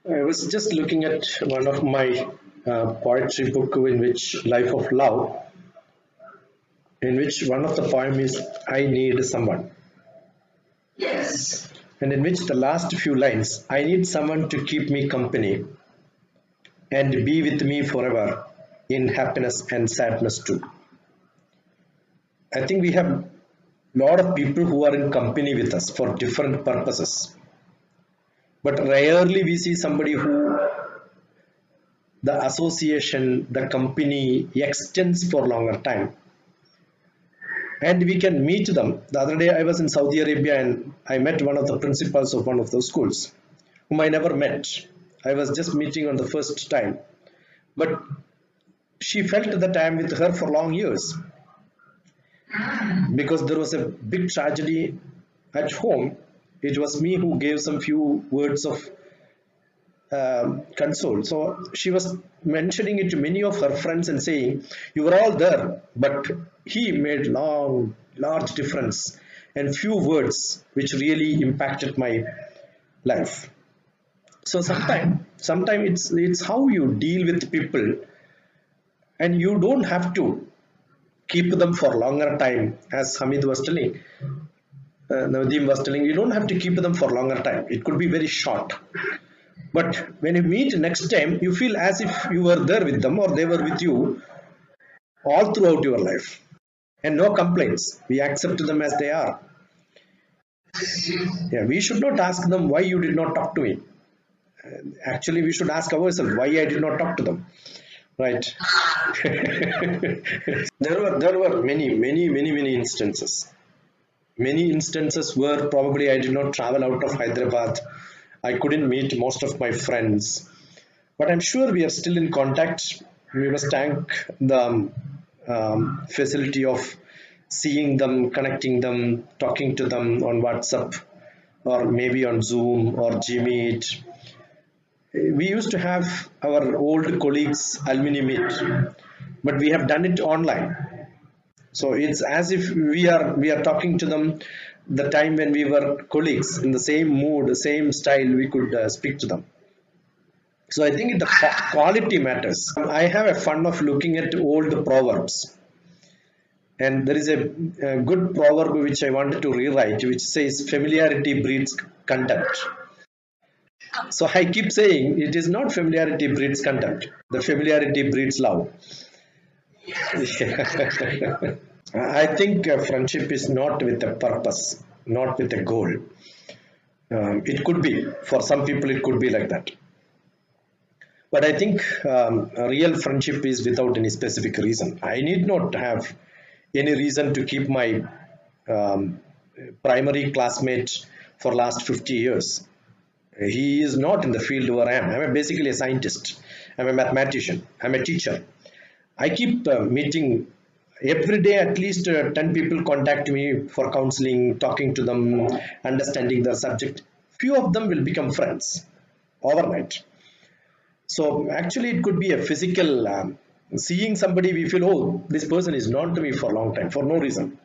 I was just looking at one of my poetry book in which Life of Love, in which one of the poem is I need someone, Yes. and in which the last few lines I need someone to keep me company and be with me forever in happiness and sadness too. I think we have a lot of people who are in company with us for different purposes, but rarely we see somebody who the association, the company extends for longer time, and we can meet them. The other day I was in Saudi Arabia and I met one of the principals of one of those schools whom I never met. I was just meeting on the first time, but she felt that I am with her for long years because there was a big tragedy at home. It was me who gave some few words of console. So she was mentioning it to many of her friends and saying, "You were all there, but he made large difference and few words which really impacted my life." So sometimes it's how you deal with people, and you don't have to keep them for longer time, as Hamid was telling. Nadim was telling, you don't have to keep them for longer time. It could be very short. But when you meet next time, you feel as if you were there with them or they were with you all throughout your life. And no complaints. We accept them as they are. Yeah, we should not ask them why you did not talk to me. Actually, we should ask ourselves why I did not talk to them. Right. There were many instances. Many instances where probably I did not travel out of Hyderabad. I couldn't meet most of my friends, but I'm sure we are still in contact. We must thank the facility of seeing them, connecting them, talking to them on WhatsApp or maybe on Zoom or Gmeet. We used to have our old colleagues alumni meet, but we have done it online. So it's as if we are talking to them the time when we were colleagues in the same mood, the same style. We could speak to them. So I think the quality matters. I have a fun of looking at old proverbs, and there is a good proverb which I wanted to rewrite, which says familiarity breeds contempt. So I keep saying it is not familiarity breeds contempt. The familiarity breeds love. I think friendship is not with a purpose, not with a goal. It could be for some people, it could be like that. But I think a real friendship is without any specific reason. I need not have any reason to keep my um, primary classmate for last 50 years. He is not in the field where I am. I'm basically a scientist. I'm a mathematician. I'm a teacher. I keep meeting every day. At least 10 people contact me for counseling, talking to them, understanding their subject. Few of them will become friends overnight. So actually, it could be a physical. Seeing somebody, we feel, oh, this person is known to me for a long time for no reason.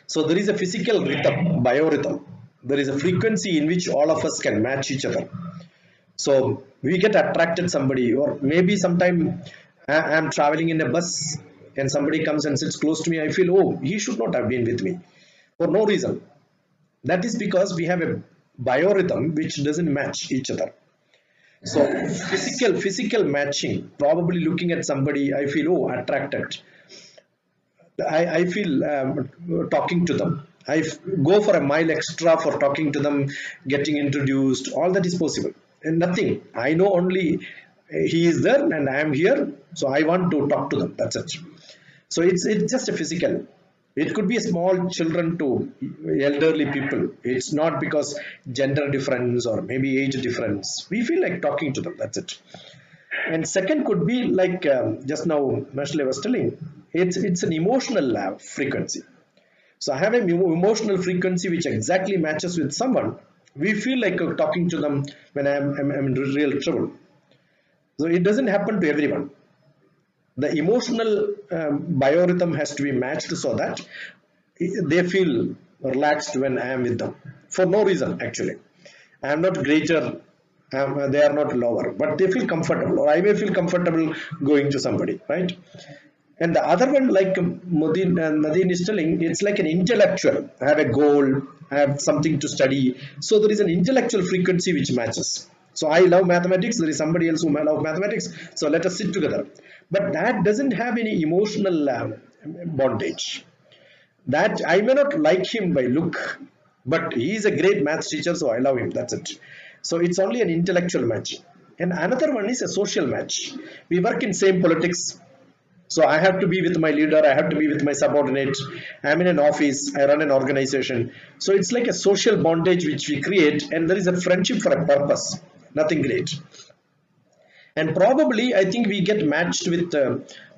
So there is a physical rhythm, biorhythm. There is a frequency in which all of us can match each other. So we get attracted somebody, or maybe sometime I am traveling in a bus and somebody comes and sits close to me. I feel, oh, he should not have been with me for no reason. That is because we have a biorhythm which doesn't match each other. So physical matching, probably looking at somebody, I feel, oh, attracted. I feel talking to them. Go for a mile extra for talking to them, getting introduced. All that is possible. And nothing. I know only he is there and I am here. So I want to talk to them. That's it. So it's just a physical. It could be a small children to elderly people. It's not because gender difference or maybe age difference. We feel like talking to them. That's it. And second could be like just now Mashle was telling, it's an emotional frequency. So I have an emotional frequency which exactly matches with someone. We feel like talking to them when I'm in real trouble. So it doesn't happen to everyone. The emotional biorhythm has to be matched so that they feel relaxed when I am with them for no reason. Actually, I am not greater They are not lover, but they feel comfortable, or I may feel comfortable going to somebody, right? And the other one, like Nadine is telling, it's like an intellectual. I have a goal, I have something to study. So there is an intellectual frequency which matches. So I love mathematics, there is somebody else who loves mathematics, so let us sit together. But that doesn't have any emotional bondage. That I may not like him by look, but he is a great maths teacher, so I love him. That's it. So it's only an intellectual match. And another one is a social match. We work in same politics, so I have to be with my leader, I have to be with my subordinate. I'm in an office, I run an organization. So it's like a social bondage which we create, and there is a friendship for a purpose, nothing great. And probably I think we get matched with,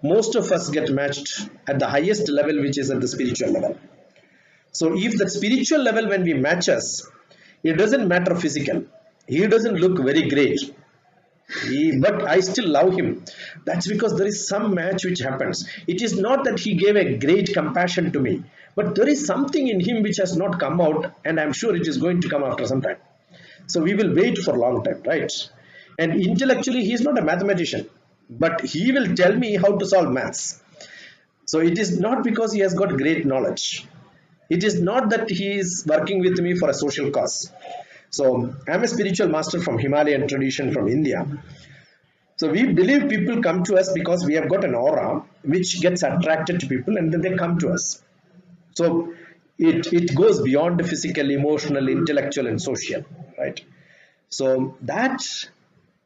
most of us get matched at the highest level, which is at the spiritual level. So if the spiritual level, when we match us, it doesn't matter physical. He doesn't look very great. But I still love him. That's because there is some match which happens. It is not that he gave a great compassion to me, but there is something in him which has not come out, and I'm sure it is going to come after some time. So we will wait for a long time, right? And intellectually, he is not a mathematician, but he will tell me how to solve maths. So it is not because he has got great knowledge. It is not that he is working with me for a social cause. So I'm a spiritual master from Himalayan tradition from India. So we believe people come to us because we have got an aura which gets attracted to people, and then they come to us. So it goes beyond the physical, emotional, intellectual, and social, right? So that,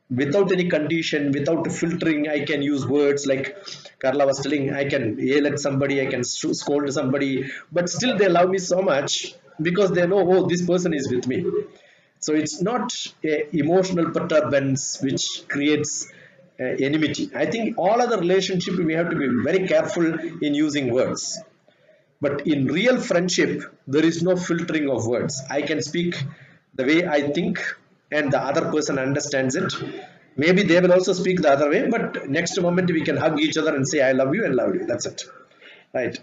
without any condition, without filtering, I can use words like Carla was telling, I can yell at somebody, I can scold somebody, but still they love me so much because they know, oh, this person is with me. So it's not a emotional perturbance which creates enmity. I think all other relationship we have to be very careful in using words. But in real friendship, there is no filtering of words. I can speak the way I think, and the other person understands it. Maybe they will also speak the other way, but next moment we can hug each other and say, I love you and love you. That's it. Right.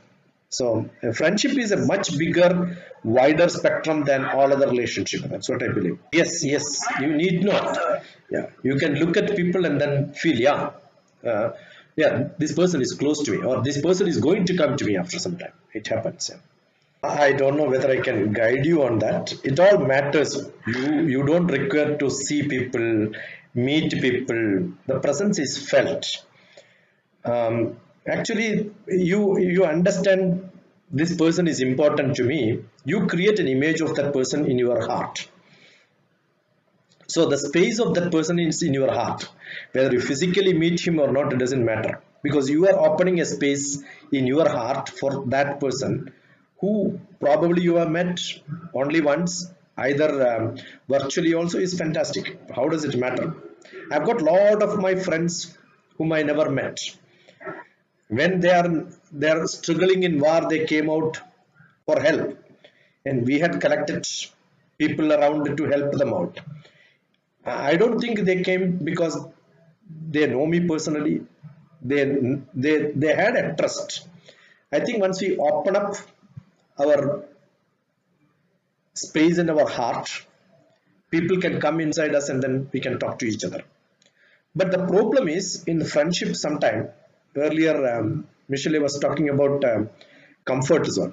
So friendship is a much bigger, wider spectrum than all other relationships. That's what I believe. Yes, yes. You need not. Yeah. You can look at people and then feel, yeah. Yeah, this person is close to me, or this person is going to come to me after some time. It happens. Yeah. I don't know whether I can guide you on that. It all matters. You don't require to see people, meet people. The presence is felt. Actually, you understand this person is important to me. You create an image of that person in your heart. So the space of that person is in your heart. Whether you physically meet him or not, it doesn't matter, because you are opening a space in your heart for that person who probably you have met only once, either virtually also is fantastic. How does it matter? I've got a lot of my friends whom I never met. When they are struggling in war, they came out for help, and we had collected people around to help them out. I don't think they came because they know me personally. They had a trust. I think once we open up our space in our heart, people can come inside us and then we can talk to each other. But the problem is in friendship, sometime earlier Michelle was talking about comfort zone.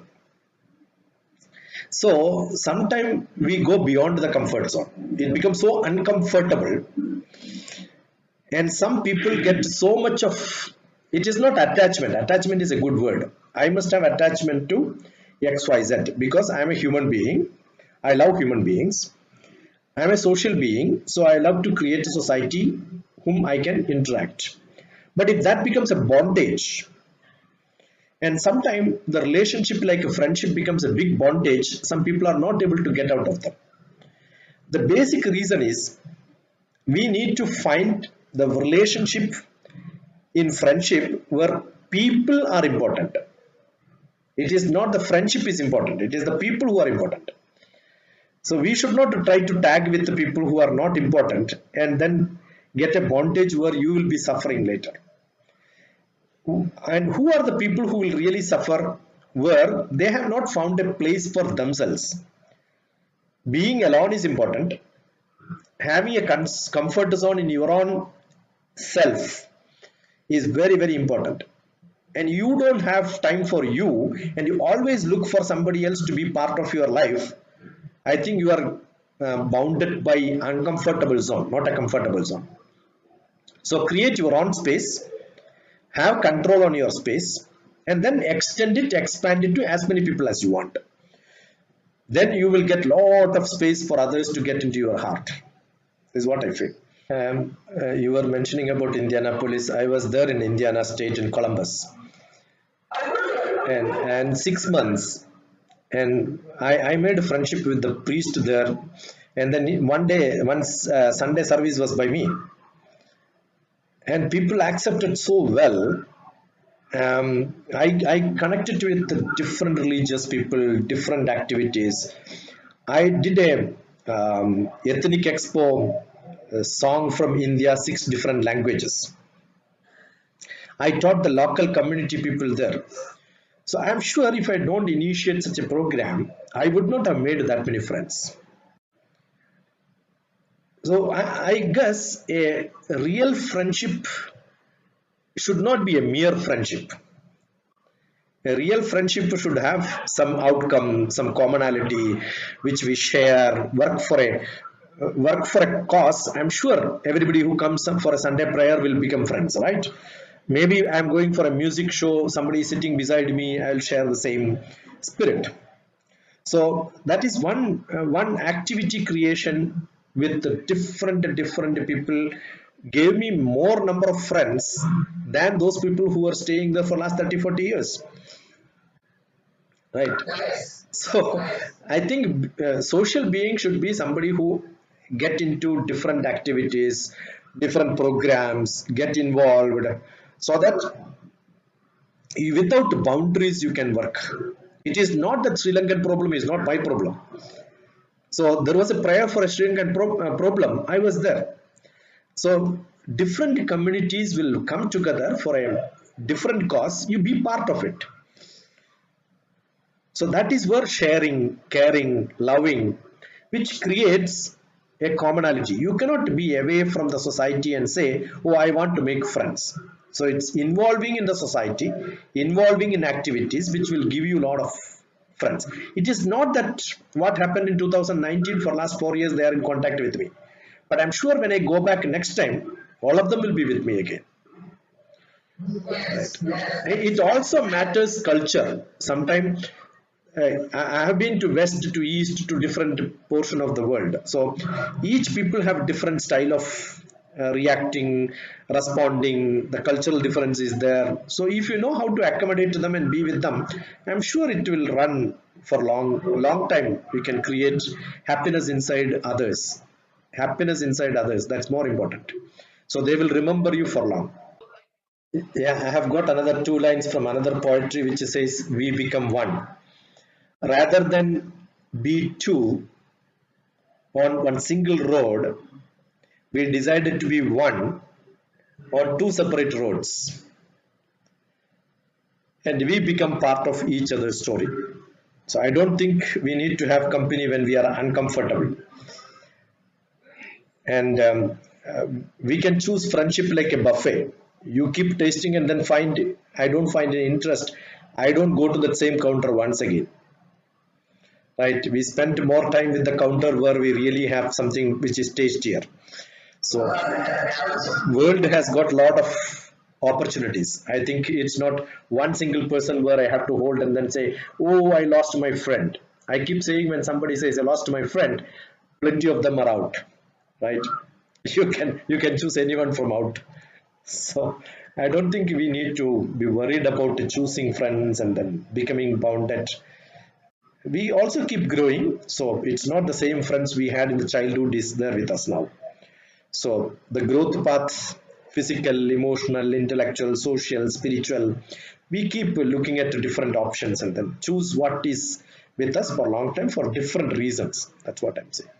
So sometimes we go beyond the comfort zone. It becomes so uncomfortable, and some people get so much of, it is not attachment. Attachment is a good word. I must have attachment to XYZ because I am a human being. I love human beings. I am a social being, so I love to create a society whom I can interact. But if that becomes a bondage, and sometimes the relationship like a friendship becomes a big bondage, some people are not able to get out of them. The basic reason is we need to find the relationship in friendship where people are important. It is not the friendship is important, it is the people who are important. So we should not try to tag with the people who are not important and then get a bondage where you will be suffering later. And who are the people who will really suffer? Where they have not found a place for themselves. Being alone is important, having a comfort zone in your own self is very, very important. And you don't have time for you, and you always look for somebody else to be part of your life, I think you are bounded by uncomfortable zone, not a comfortable zone. So create your own space, have control on your space, and then extend it, expand it to as many people as you want. Then you will get lot of space for others to get into your heart, is what I feel. You were mentioning about Indianapolis. I was there in Indiana State in Columbus, and 6 months, and I made a friendship with the priest there. And then one day, once Sunday service was by me, and people accepted so well. I connected with different religious people, different activities. I did a ethnic expo song from India, 6 different languages. I taught the local community people there. So I'm sure if I don't initiate such a program, I would not have made that many friends. So I guess a real friendship should not be a mere friendship. A real friendship should have some outcome, some commonality, which we share, work for a cause. I'm sure everybody who comes up for a Sunday prayer will become friends, right? Maybe I'm going for a music show, somebody is sitting beside me, I'll share the same spirit. So that is one activity creation with different people gave me more number of friends than those people who are staying there for last 30-40 years, right? So I think social being should be somebody who get into different activities, different programs, get involved, so that without boundaries you can work. It is not that Sri Lankan problem is not my problem. So there was a prayer for a Sri Lankan problem. I was there. So different communities will come together for a different cause. You be part of it. So that is where sharing, caring, loving, which creates a commonality. You cannot be away from the society and say, oh, I want to make friends. So it's involving in the society, involving in activities which will give you a lot of friends. It is not that what happened in 2019 for last 4 years they are in contact with me. But I'm sure when I go back next time, all of them will be with me again. Right. It also matters culture. Sometimes I have been to west, to east, to different portion of the world. So each people have different style of reacting, responding. The cultural difference is there. So if you know how to accommodate them and be with them, I'm sure it will run for long time. You can create happiness inside others. Happiness inside others. That's more important. So they will remember you for long. Yeah, I have got another 2 lines from another poetry which says, "We become one." Rather than be two on one single road, we decided to be one on two separate roads. And we become part of each other's story. So I don't think we need to have company when we are uncomfortable. And we can choose friendship like a buffet. You keep tasting and then I don't find any interest. I don't go to that same counter once again. Right? We spend more time with the counter where we really have something which is tastier. So world has got a lot of opportunities. I think it's not one single person where I have to hold and then say, oh, I lost my friend. I keep saying when somebody says I lost my friend, plenty of them are out, right? You can choose anyone from out. So I don't think we need to be worried about choosing friends and then becoming bounded. We also keep growing, so it's not the same friends we had in the childhood is there with us now. So the growth path, physical, emotional, intellectual, social, spiritual, we keep looking at different options and then choose what is with us for a long time for different reasons. That's what I'm saying.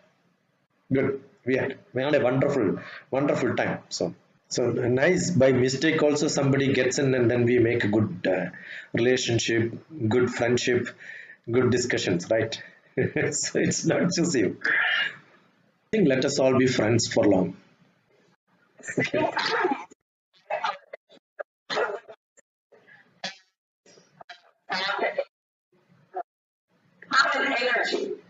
Good. We had a wonderful time. So nice. By mistake, also somebody gets in, and then we make a good relationship, good friendship, good discussions, right? So it's not choosy. think let us all be friends for long. Common energy.